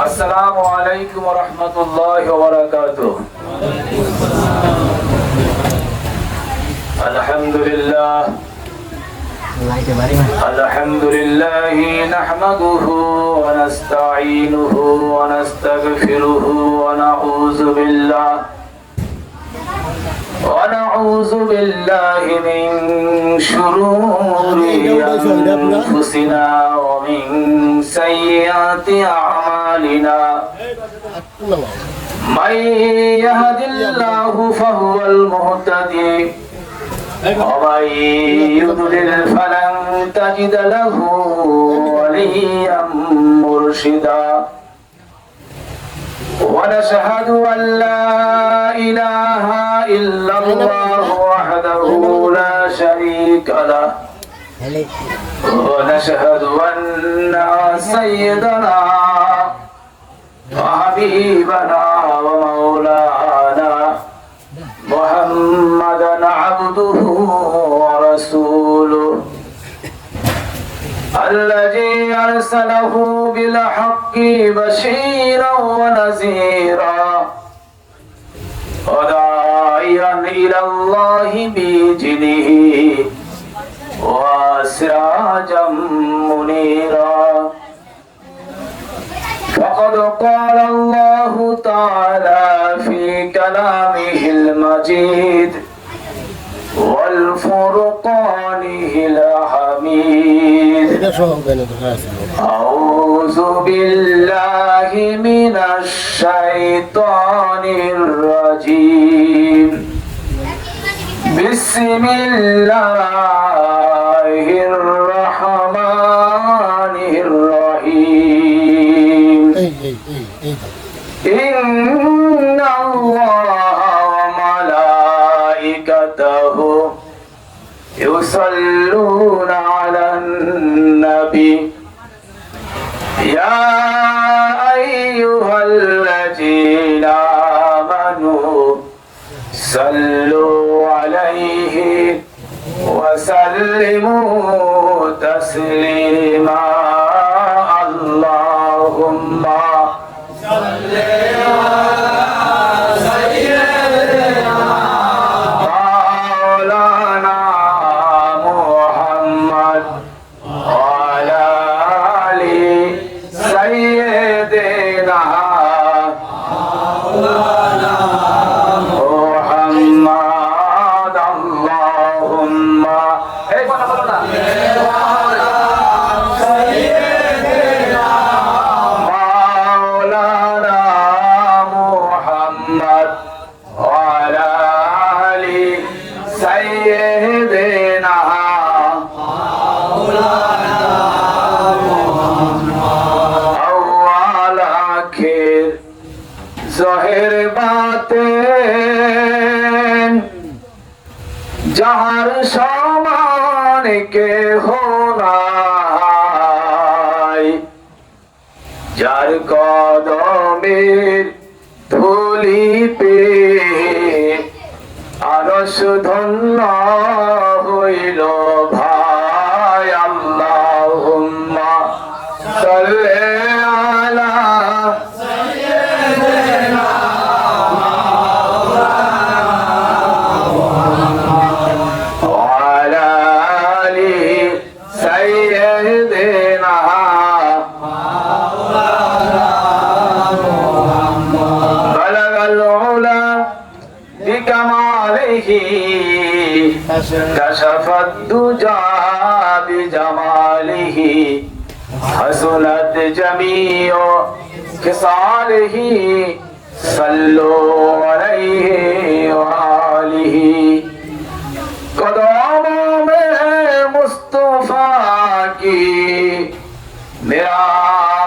السلام عليكم ورحمة الله وبركاته. الحمد لله نحمده ونستعينه ونستغفره ونعوذ بالله من شرور أنفسنا ومن سيئات أعمالنا. من يهد الله فهو المهتدي ومن يضلل فلن تجد له وليا مرشدا. ونشهد أن لا إله إلا الله وحده لا شريك له. ونشهد أن سيدنا وحبيبنا ومولانا محمدا عبده ورسوله الذي أرسله بالحق بشيرا ونذيرا وداعيا إلى الله بإذنه وسراجا منيرا. فقد قال الله تعالى في كلامه المجيد والفرقانه الحميد: أعوذ بالله من الشيطان الرجيم. بسم الله الرحمن الرحيم. إن الله وملائكته يصلون على النبي يا أيها الذين آمنوا صلوا عليه وسلموا تسليما. اللهم صل على سيدنا مولانا محمد وعلى آل سيدنا مولانا محمد. اللهم ज़ाहिर बातें जहर सामान के होना जार कदमेर धूली पे आरश धन्य हইল भाई। अल्लाहुम्मा सल्ले आला كشف الدجى بجماله حسنت جميع خصاله صلوا عليه وآله. قدموں میں مصطفیٰ کی میرا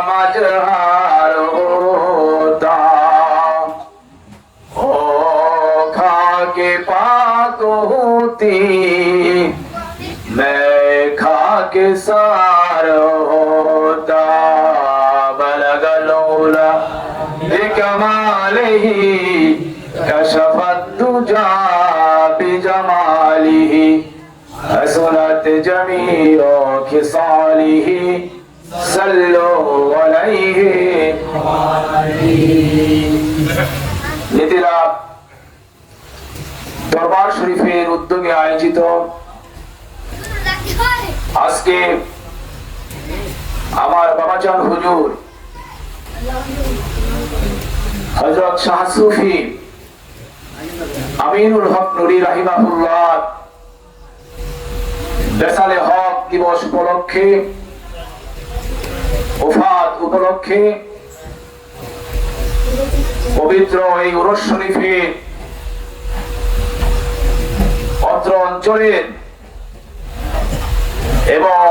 مجہر ہوتا के पाक होती मैं खाके सार होता। बलगलौला बिकमालिही कशफत दुजा बिजमालिही हसनत जमीओ खिसालिही सल्लु अलैहि নীতিরাত দরবার শরীফের উদ্যোগে আয়োজিত আজকে আমার বাবাজান হুজুর হযরত শাহ সুফি আমিনুল হক নুরি রাহিমাহুল্লাহ বেসালে হক দিবস উপলক্ষে ওফাত উপলক্ষে পবিত্র এই উরস শরীফে অত্র অঞ্চলের এবং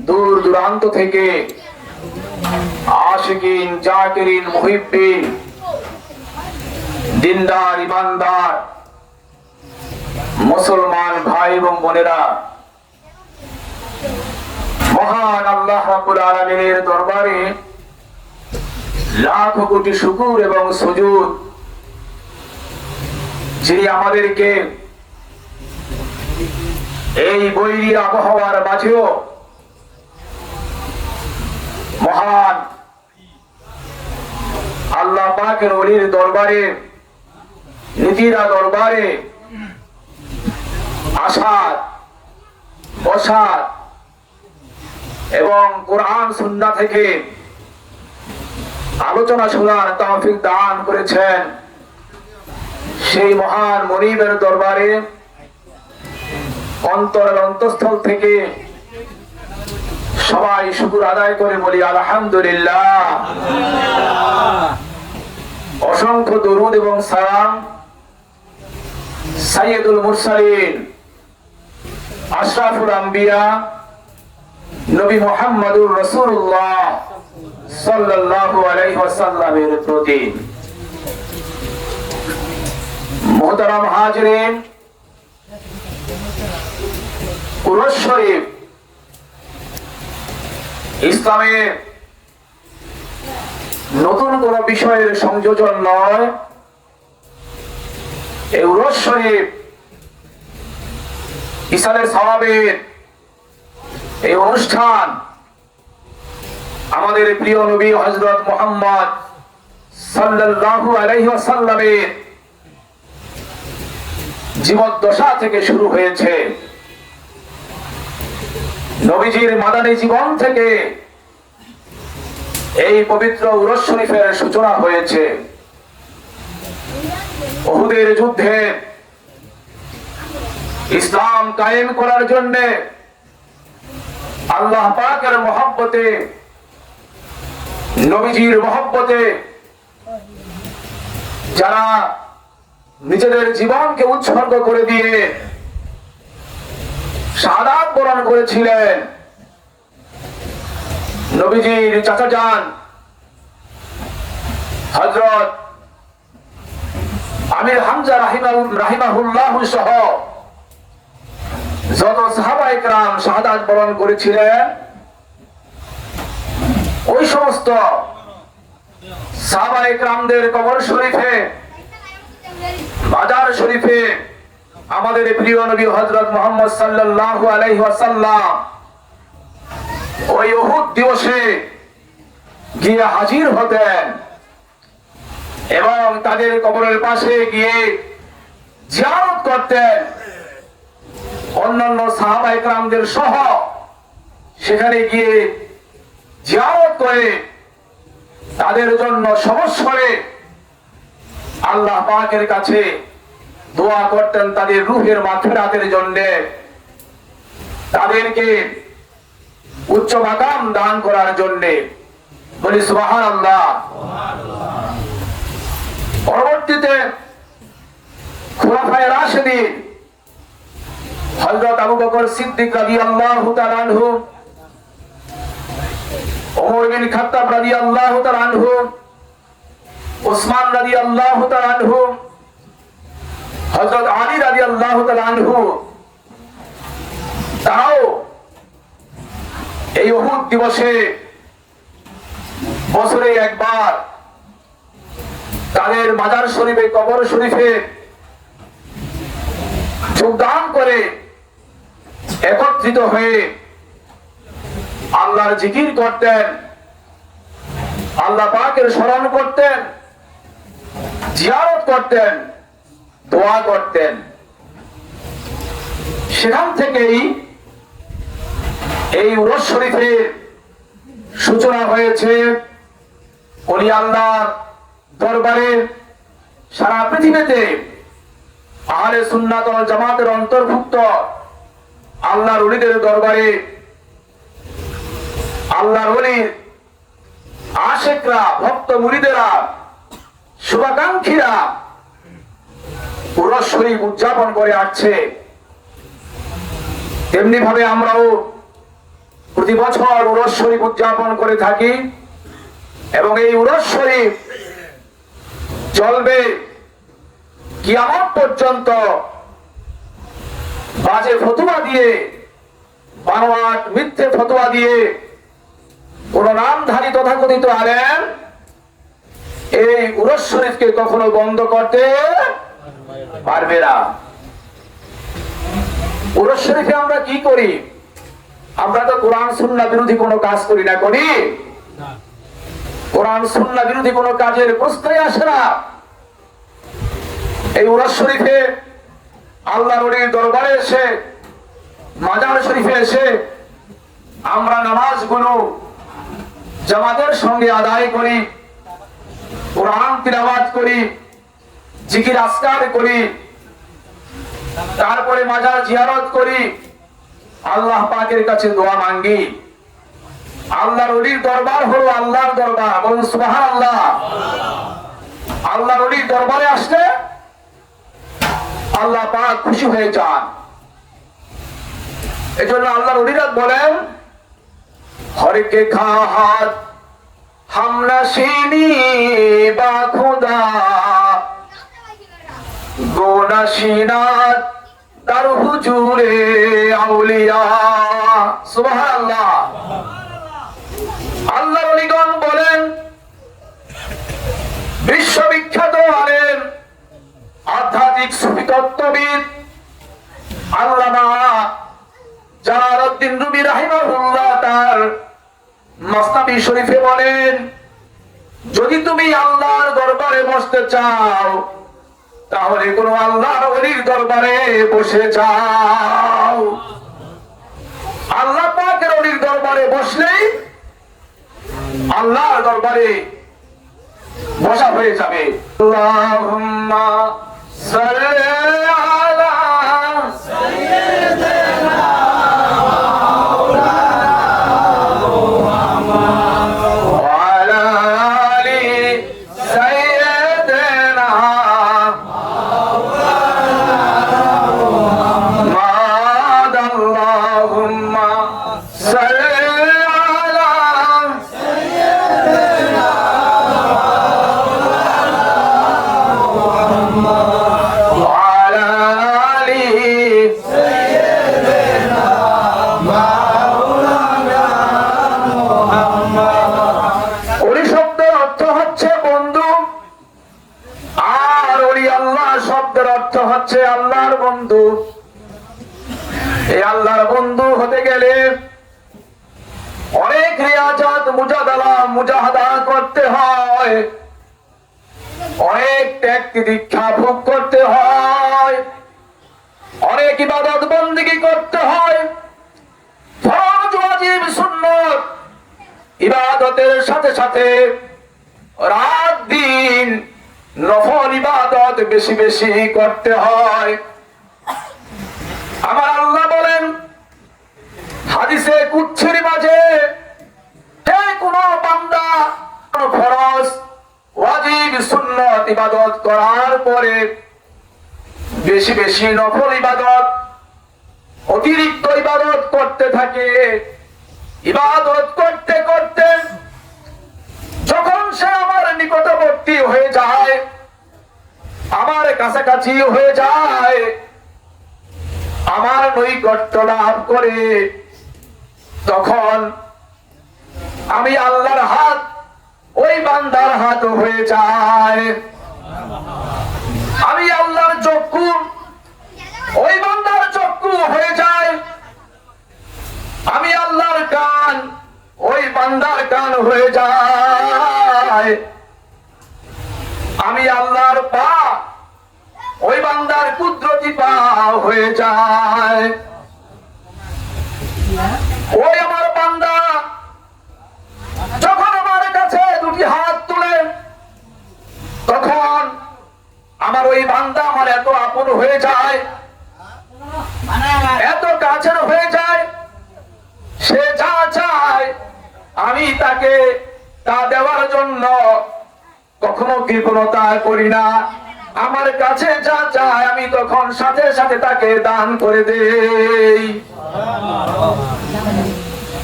দূর দূরান্ত থেকে আশিকিন জাকিরিন মুহিব্বিন দিনদার ইমানদার মুসলমান ভাই এবং বোনেরা মহান আল্লাহ রাব্বুল আলামিনের দরবারে লাখ কোটি শুকর এবং সুজুদ, যিনি আমাদেরকে এই বৈরী আবহাওয়ার মাঝেও মহান আল্লাহ পাকের ওলির দরবারে, নীতিরা দরবারে আসার, বসার এবং কোরআন সুন্নাহ থেকে আলোচনা শোনার তৌফিক দান করেছেন। সেই মহান মনিবের দরবারে অন্তরের অন্তঃস্থল থেকে সবাই শুকর আদায় করে বলি আলহামদুলিল্লাহ। অসংখ্য দরুদ এবং সালাম সাইয়্যিদুল মুরসালিন আশরাফুল আম্বিয়া নবী মুহাম্মদুর রাসূলুল্লাহ সাল্লাল্লাহু আলাইহি ওয়াসাল্লামের প্রতি। মুহতারাম হাজিরিন, উরস শরীফ ইসলামের নতুন কোন বিষয়ের সংযোজন নয়। এই উরস শরীফ ইসালে সওয়াবের এই অনুষ্ঠান আমাদের প্রিয় নবী হযরত মুহাম্মদ সাল্লাল্লাহু আলাইহি ওয়াসাল্লামের জীবদ্দশা থেকে শুরু হয়েছে। নবীজির মাদানী জীবন থেকে এই পবিত্র উরস শরীফের সূচনা হয়েছে। উহুদের যুদ্ধে ইসলাম কায়েম করার জন্য আল্লাহ পাকের মহব্বতে, নবীজির মহব্বতে যারা নিজেদের জীবনকে উৎসর্গ করে দিয়ে শাহাদাত বরণ করেছিলেন, নবীজির চাচা যান হযরত আমির হামজা রাহিমাহুল্লাহ সহ যত সাহাবায়ে কেরাম শাহাদাত বরণ করেছিলেন, ওই সমস্ত সাহাবায়ে কেরামদের কবর শরীফে, মাজার শরীফে আমাদের প্রিয় নবী হযরত মুহাম্মদ সাল্লাল্লাহু আলাইহি ওয়াসাল্লাম ওই উহুদ দিবসে গিয়ে হাজির হতেন এবং তাদের কবরের পাশে গিয়ে জিয়ারত করতেন। অন্যান্য সাহাবায়ে কেরামদের সহ সেখানে গিয়ে জিয়ারত করে তাদের জন্য সমস্বরে আল্লাহ পাকের কাছে দোয়া করতেন, তাদের রূহের মাগফিরাতের জন্য, তাদেরকে উচ্চ মাকাম দান করার জন্য। বলি সুবহানাল্লাহ। পরবর্তীতে খুলাফায়ে রাশিদিন হযরত আবু বকর সিদ্দিক রাদিয়াল্লাহু তাআলা আনহু, ওমর বিন খাত্তাব রাদিয়াল্লাহু তাআলা আনহু, উসমান রাদিয়াল্লাহু তাআলা আনহু, হযরত আলী রাদিয়াল্লাহু তাআলা আনহু, তাও এই উহুদ দিবসে বছরে একবার তাদের মাজার শরীফে, কবর শরীফে যোগদান করে একত্রিত হয়ে আল্লাহর জিকির করতেন আল্লাহ পাকের স্মরণ করতেন, জিয়ারত করতেন, দোয়া করতেন। সেখান থেকেই এই উরস শরীফের সূচনা হয়েছে। উনি আল্লাহর দরবারে সারা পৃথিবীতে আহলে সুন্নাত ওয়াল জামাতের অন্তর্ভুক্ত আল্লাহর ওলিদের দরবারে আল্লাহর ওলির আশিকরা, ভক্ত মুরিদেরা, শুভাকাঙ্ক্ষীরা উরস শরীফ উদযাপন করে আসছে। তেমনি ভাবে আমরাও প্রতি বছর উরস শরীফ উদযাপন করে থাকি এবং এই উরস শরীফ চলবে কিয়ামত পর্যন্ত। বাজে ফতোয়া দিয়ে, বানোয়াট মিথ্যে ফতোয়া দিয়ে কোন নামধারী তথাকথিত আলেম এই উরস শরীফকে কখনো বন্ধ করতে পারবে না। উরস শরীফে আমরা কি করি? আমরা তো কোরআন সুন্নাহ বিরোধী কোনো কাজ করি না, করি? কোরআন সুন্নাহ বিরোধী কোনো কাজের প্রশ্নই আসে না। এই উরস শরীফে আল্লাহর ওলির দরবারে এসে, মাজার শরীফে এসে আমরা নামাজগুলো জামাতের সঙ্গে আদায় করি, কোরআন তিলাওয়াত করি, জিকির আজকার করি, তারপরে মাজার জিয়ারত করি, আল্লাহ পাকের কাছে দোয়া মাঙ্গি। আল্লাহর ওলির দরবার হলো আল্লাহর দরবার, বলুন সুবহানাল্লাহ। আল্লাহর ওলির দরবারে আসলে আল্লাহ পাক খুশি হয়ে যান। এজন্য আল্লাহর ওলিরা বলেন, হরকে খাহাত হামনাশিনী বা খুদা গোনাশিনাত তার হুজুরে আউলিয়া। সুবহানাল্লাহ। আল্লাহর ওলিগণ বলেন, বিশ্ববিখ্যাত আলেম আধ্যাত্মিক সুফি তত্ত্ববিদ আল্লামা জালালউদ্দিন রুমি রাহিমাহুল্লাহ তার মাসনাবী শরীফে বলেন, যদি তুমি আল্লাহর দরবারে বসতে চাও তাহলে কোন আল্লাহর ওলির দরবারে বসে যাও। আল্লাহ পাকের ওলির দরবারে বসলেই আল্লাহর দরবারে বসা হয়ে যাবে। আল্লাহুম্মা সাল্লি আলা সাইয়্যিদিনা আল্লাহর বন্ধু। এই আল্লাহর বন্ধু হতে গেলে অনেক রিয়াজত, মুজাদালা, মুজাহাদা করতে হয়, অনেক ত্যাগ দীক্ষা ভোগ করতে হয়, অনেক ইবাদত বন্দেগী করতে হয়। ফরজ, ওয়াজিব, সুন্নত ইবাদতের সাথে সাথে রাত দিন নফল ইবাদত বেশি বেশি করতে হয়। আমার আল্লাহ বলেন হাদিসে কুদসির মাঝে, যে কোন বান্দা ফরজ, ওয়াজিব, সুন্নত ইবাদত করার পরে বেশি বেশি নফল ইবাদত, অতিরিক্ত ইবাদত করতে থাকে, ইবাদত করতে করতে যখন সে আমার নিকটবর্তী হয়ে যায়, আমার কাছাকাছি হয়ে যায়, আমার নৈকট্য লাভ করে, তখন আমি আল্লাহর হাত ওই বান্দার হাত হয়ে যায়। আমি আল্লাহর চক্ষু ওই বান্দার চক্ষু হয়ে যায়। আমি আল্লাহর কান ওই বান্দার কান হয়ে যায়। আমি আল্লাহর পা ওই বান্দার কুদরতি পা হয়ে যায়। ওই আমার বান্দা যখন আমার কাছে দুটি হাত তুলে, তখন আমার ওই বান্দা আমার এত আপন হয়ে যায়, এত কাছের হয়ে যায়, সে যা চায় আমি তাকে তা দেওয়ার জন্য কখনো কৃপণতা করি না। আমার কাছে যা চায় আমি তখন সাথে সাথে তাকে দান করে দেই।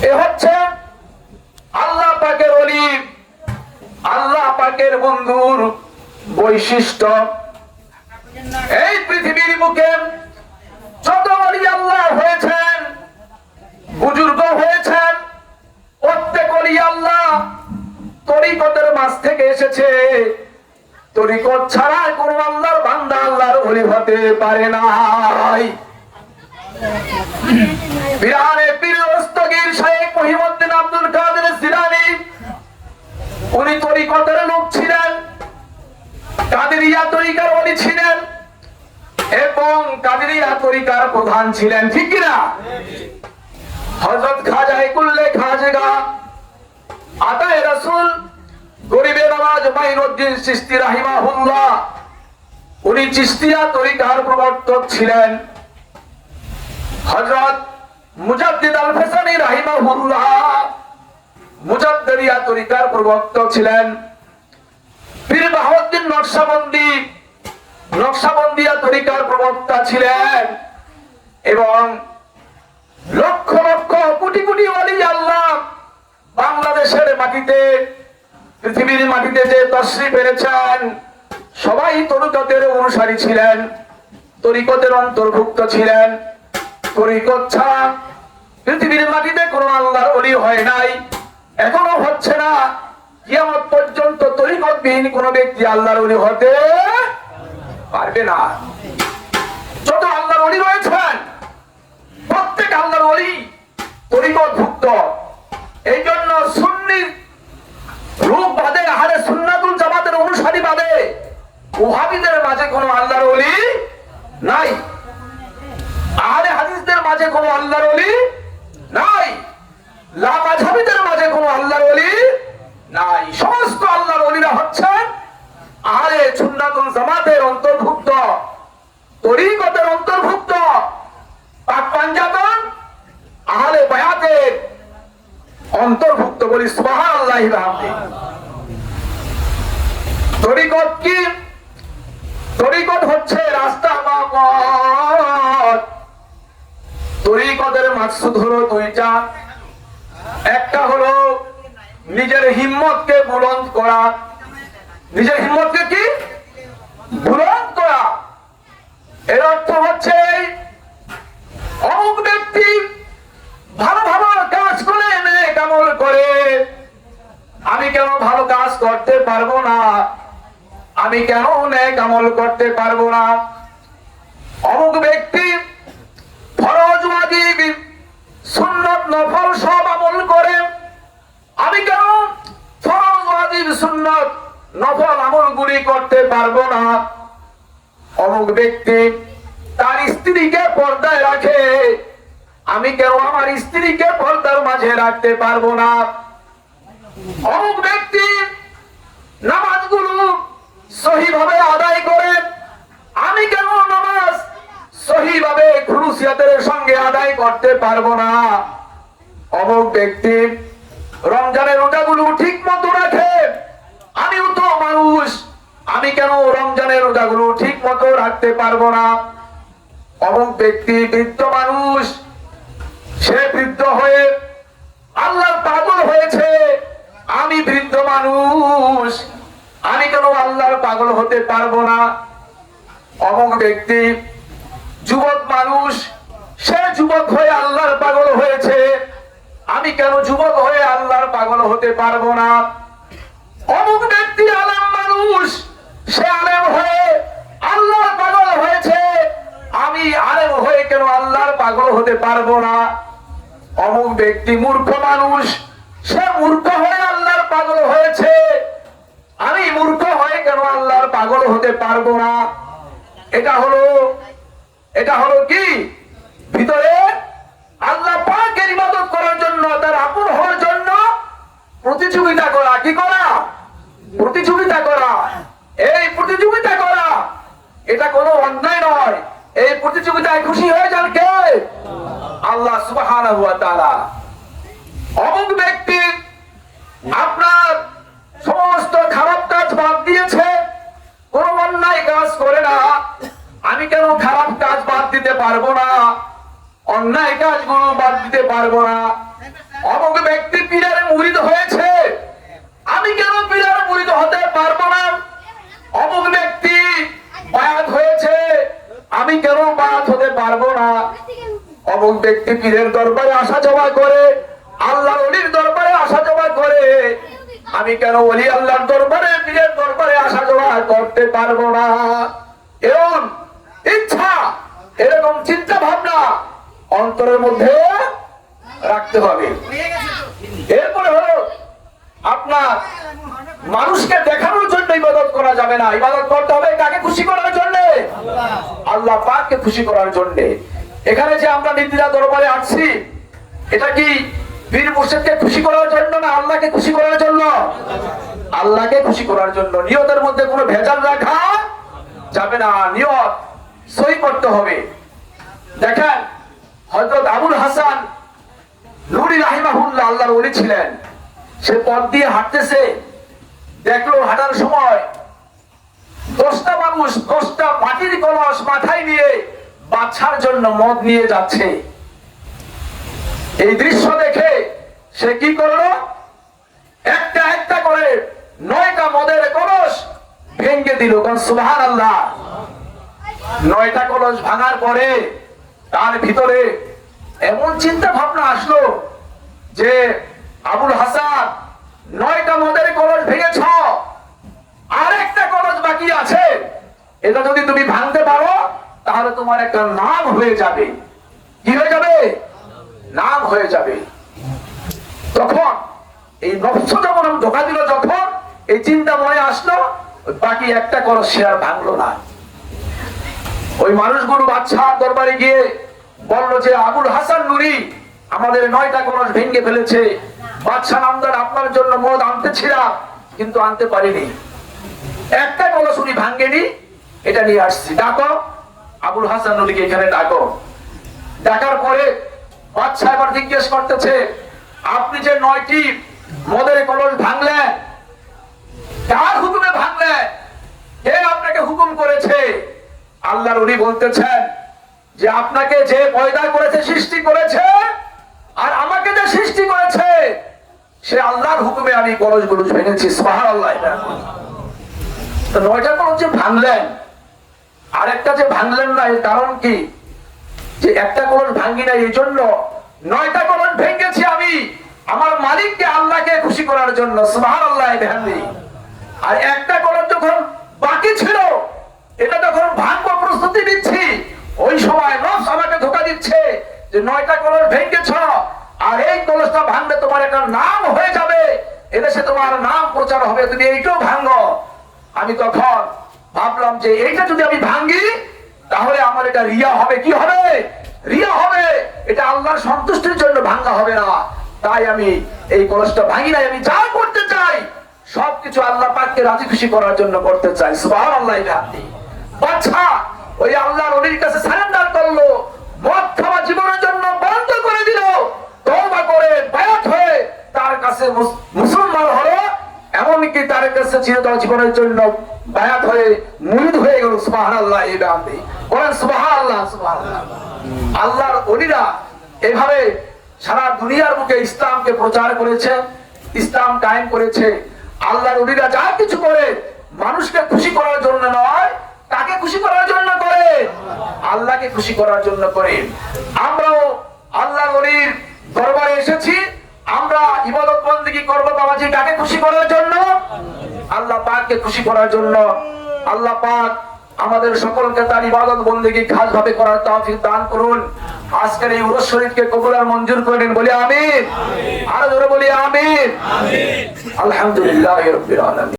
এ হচ্ছে আল্লাহ পাকের ওলি, আল্লাহ পাকের বন্ধুর বৈশিষ্ট্য। এই পৃথিবীর বুকে যত ওলি আল্লাহ হয়েছেন, বুজুর্গ হয়েছেন, প্রত্যেক ওলি আল্লাহ তরিকতের মাঝ থেকে এসেছে। তরিকত ছাড়া কোন আল্লাহর বান্দা আল্লাহর ওলি হতে পারে নাই। বিরানে পীর দস্তগীর শেখ মহিউদ্দিন আব্দুল কাদের জিলানী, উনি তরিকতের লোক ছিলেন, কাদেরিয়া তরিকার ওলি ছিলেন এবং কাদেরিয়া তরিকার প্রধান ছিলেন, ঠিক কিনা? হযরত খাজা কুল্লে খাজগা আতায়ে রাসূল গরিবে নওয়াজ মাইনুদ্দিন চিশতি রাহিমাহুল্লাহ, উনি চিশতিয়া তরিকার প্রবর্তক ছিলেন। হযরত মুজাদ্দিদ আল ফেসানি রাহিমাহুল্লাহ মুজাদ্দিদিয়া তরিকার প্রবর্তক ছিলেন। পীর বাহাউদ্দিন নকশবন্দি নকশবন্দিয়া তরিকার প্রবক্তা ছিলেন। এবং লক্ষ লক্ষ কোটি কোটি ওলি আল্লাহ বাংলাদেশের মাটিতে, পৃথিবীর মাটিতে যে তশরিফ এনেছেন, সবাই তরিকতের অনুসারী ছিলেন, তরিকতের অন্তর্ভুক্ত ছিলেন। তরিকত ছাড়া পৃথিবীর মাটিতে কোনো আল্লাহর ওলি হয় নাই, এখনো হচ্ছে না। কিয়ামত পর্যন্ত তরিকতবিহীন কোন ব্যক্তি আল্লাহর ওলি হতে পারবে না। যত আল্লাহর ওলি রয়েছেন প্রত্যেক আল্লাহর ওলি তরিকতভুক্ত। এই জন্য সুন্নি রূপ বাদে, আহলে সুন্নাতুল জামাতের অনুসারী বাদে ওহাবীদের মাঝে কোনো আল্লাহর ওলি নাই, আহলে হাদিসদের মাঝে কোনো আল্লাহর ওলি নাই, লামাযহাবীদের মাঝে কোনো আল্লাহর ওলি নাই। সমস্ত আল্লাহর ওলিরা হচ্ছেন আহলে সুন্নাতুল জামাতের অন্তর্ভুক্ত, তরিকতের অন্তর্ভুক্ত, পাক পাঞ্জাতন আহলে বায়াতের অন্তর্ভুক্ত। বলি সুবহানাল্লাহি ওয়া বিহামদিহি। তরিকত কি? তরিকত হচ্ছে রাস্তা বা পথ। তরিকতের মাকসুদ হলো দুইটা। একটা হলো নিজের হিম্মতকে বুলন্দ করা, নিজের হিম্মতকে কি বুলন্দ করা। এর অর্থ হচ্ছে অমুক ব্যক্তি ভালো ভালো কাজ করে, নেক আমল করে, আমি কেন ভালো কাজ করতে পারবো না, আমি কেন নেক আমল করতে পারবো না। অমুক ব্যক্তি ফরজ ওয়াজিব সুন্নাত নফল সব আমল করে, আমি কেন ফরজ ওয়াজিব সুন্নাত নফল আমলগুলি করতে পারবো না। অমুক ব্যক্তি তার স্ত্রীকে পর্দায় রাখে, আমি কেন আমার স্ত্রীকে পর্দার মাঝে রাখতে পারবো না। অমুক ব্যক্তি নামাজগুলো সহিভাবে আদায় করে, আমি কেন নামাজ সহিভাবে খুলুসিয়াতের সঙ্গে আদায় করতে পারবো না। অমুক ব্যক্তি রমজানের রোজাগুলো ঠিক মতো রাখে, আমিও তো মানুষ, আমি কেন রমজানের রোজাগুলো ঠিক মতো রাখতে পারবো না। অমুক ব্যক্তি বৃদ্ধ মানুষ, সে বৃদ্ধ হয়ে আল্লাহর পাগল হয়েছে, আমি বৃদ্ধ মানুষ, আমি কেন আল্লাহর পাগল হতে পারবো না। অমুক ব্যক্তি যুবক মানুষ, সে যুবক হয়ে আল্লাহর পাগল হয়েছে, আমি কেন যুবক হয়ে আল্লাহর পাগল হতে পারবো না। অমুক ব্যক্তি আলেম মানুষ, সে আলেম হয়ে আল্লাহর পাগল হয়েছে, আমি আলেম হয়ে কেন আল্লাহর পাগল হতে পারবো না। অমুক ব্যক্তি মূর্খ মানুষ, সে মূর্খ হয়ে আল্লাহর পাগল হয়েছে, আমি মূর্খ হয়ে কেন আল্লাহর পাগল হতে পারবো না। এটা হলো কি ভিতরে আল্লাহ পাকের ইবাদত করার জন্য, তার আপন হওয়ার জন্য প্রতিযোগিতা করা। কি করা? প্রতিযোগিতা করা। এই প্রতিযোগিতা করা এটা কোনো অন্যায় নয়। এই প্রতিযোগিতায় খুশি হয়ে যান কে? আল্লাহ সুবহানাহু ওয়া তাআলা। অমুক ব্যক্তি আপনার সমস্ত খারাপ কাজ বাদ দিয়েছে, কোন অন্যায় কাজ করে না, আমি কেন খারাপ কাজ বাদ দিতে পারবো না? অন্যায় কাজগুলো বাদ দিতে পারবো না। অমুক ব্যক্তি পীরের মুরিদ হয়েছে, আমি কেন পীরের মুরিদ হতে পারবো না? অমুক ব্যক্তি বায়াত হয়েছে, আমি কেন বায়াত হতে পারবো না? অমুক ব্যক্তি পীরের দরবারে আসা যাওয়া করে, আল্লাহর ওলির দরবারে আসা যাওয়া করে, আমি কেন ওলি আল্লাহর দরবারে, পীরের দরবারে আসা যাওয়া করতে পারবো না? এরকম ইচ্ছা, এরকম চিন্তা ভাবনা অন্তরের মধ্যে রাখতে হবে। এরপরে হলো আপনার মানুষকে দেখানোর জন্য ইবাদত করা যাবে না। ইবাদত করতে হবে কাকে খুশি করার জন্য? আল্লাহ পাককে খুশি করার জন্য। এখানে যে আমরা নির্দিরা দরবারে আসছি, এটা কি পীর মুর্শিদকে খুশি করার জন্য না আল্লাহকে খুশি করার জন্য? আল্লাহকে খুশি করার জন্য। নিয়তের মধ্যে কোনো ভেজাল রাখা যাবে না, নিয়ত সই করতে হবে। দেখেন হযরত আবুল হাসান নুরি রাহিমাহুল্লাহ আল্লাহর ওলি ছিলেন। সে পথ দিয়ে হাঁটতেছে, দেখলো হাঁটার সময় 10টা মানুষ 10টা মাটির কলস মাথায় নিয়ে বাচ্চার জন্য মদ নিয়ে যাচ্ছে। এই দৃশ্য দেখে সে কি করলো? একটা একটা করে 9টা মদের কলস ভেঙে দিল। সুবহানাল্লাহ। 9টা কলস ভাঙার পরে তার ভিতরে এমন চিন্তা ভাবনা আসলো যে আবুল হাসান 9টা মদের কলস ভেঙেছ, আর একটা কলস বাকি আছে, এটা যদি তুমি ভাঙতে পারো তাহলে তোমার একটা নাম হয়ে যাবে। কি হয়ে যাবে? নাম হয়ে যাবে। তখন এই নফস যখন ধোঁকা দিল, যখন এই চিন্তা মনে আসলো, বাকি একটা কলস সে আর ভাঙলো না। ওই মানুষগুলো বাদশাহ দরবারে গিয়ে বলল যে আবুল হাসান নুরি আমাদের 9টা কলস ভেঙে ফেলেছে। বাদশাহ নামদার আপনার জন্য মদ আনতেছিলাম, কিন্তু আনতে পারিনি। একটা কলস উনি ভাঙেনি, এটা নিয়ে আসছি। ডাকো আবুল হাসান নুরিকে, এখানে ডাকো। ডাকার পরে বাদশাহ এবার জিজ্ঞেস করতেছে, আপনি যে 9টি মদের কলস ভাঙলেন, কার হুকুমে ভাঙলেন? কে আপনাকে হুকুম করেছে? আল্লাহর ওলি বলতেছেন যে আপনাকে যে পয়দা করেছে, সৃষ্টি করেছে, আর আমাকে যে সৃষ্টি করেছে, সে আল্লাহর হুকুমে আমি কলসগুলো ভেঙেছি। সুবহানাল্লাহ। তো 9টা কলস যে ভাঙলেন, আর একটা যে ভাঙলেন না, এর কারণ কি? যে একটা কলস ভাঙি না, এই জন্য 9টা কলস ভেঙেছি আমি আমার মালিককে, আল্লাহকে খুশি করার জন্য। সুবহানাল্লাহ। আর একটা কলস যখন বাকি ছিল, এটা যখন ভাঙবো প্রস্তুতি নিচ্ছি, ওই সময় নফস আমাকে ধোঁকা দিচ্ছে যে 9টা কলস ভেঙেছ, আর এই কলসটা ভাঙলে তোমার একটা নাম হয়ে যাবে, এদেশে তোমার নাম প্রচার হবে, তুমি এইটাও ভাঙো। আমি তখন ভাবলাম যে এইটা যদি আমি ভাঙি তাহলে আমার এটা রিয়া হবে। কি হবে? রিয়া হবে। এটা আল্লাহর সন্তুষ্টির জন্য ভাঙা হবে না। তাই আমি এই কলসটা ভাঙি নাই। আমি যা করতে চাই সবকিছু আল্লাহ পাককে রাজি খুশি করার জন্য করতে চাই। সুবহানাল্লাহ। বাচ্চা ওই আল্লাহর ওলির কাছে সারেন্ডার করলো, মদ খাওয়া জীবনের জন্য বন্ধ করে দিল, তওবা করে বায়াত হয়ে তার কাছে মুসলমান হলো, এমনকি তার কাছে চিরতর জীবনের জন্য বায়াত হয়ে মুরিদ হয়ে গেল। সুবহানাল্লাহ। বলেন সুবহানাল্লাহ। সুবহানাল্লাহ। আল্লাহর ওলিরা এভাবে সারা দুনিয়ার বুকে ইসলামকে প্রচার করেছে, ইসলাম কায়েম করেছে। আল্লাহর ওলিরা যা কিছু করে মানুষকে খুশি করার জন্য নয়, কাকে খুশি করার জন্য করে? আল্লাহকে খুশি করার জন্য করে। আমরাও আল্লাহর ওলির দরবারে এসেছি, আমরা ইবাদত বন্দেগী করব বাবাজি কাকে খুশি করার জন্য? আল্লাহ পাককে খুশি করার জন্য। আল্লাহ পাক আমাদের সকলকে তার ইবাদত বন্দেগী খাসভাবে করার তৌফিক দান করুন। আজকের এই উরুস শরীফকে কবুল আর মঞ্জুর করেন। বলি আমিন। আরো জোরে বলি আমিন। আলহামদুলিল্লাহি রাব্বিল আলামিন।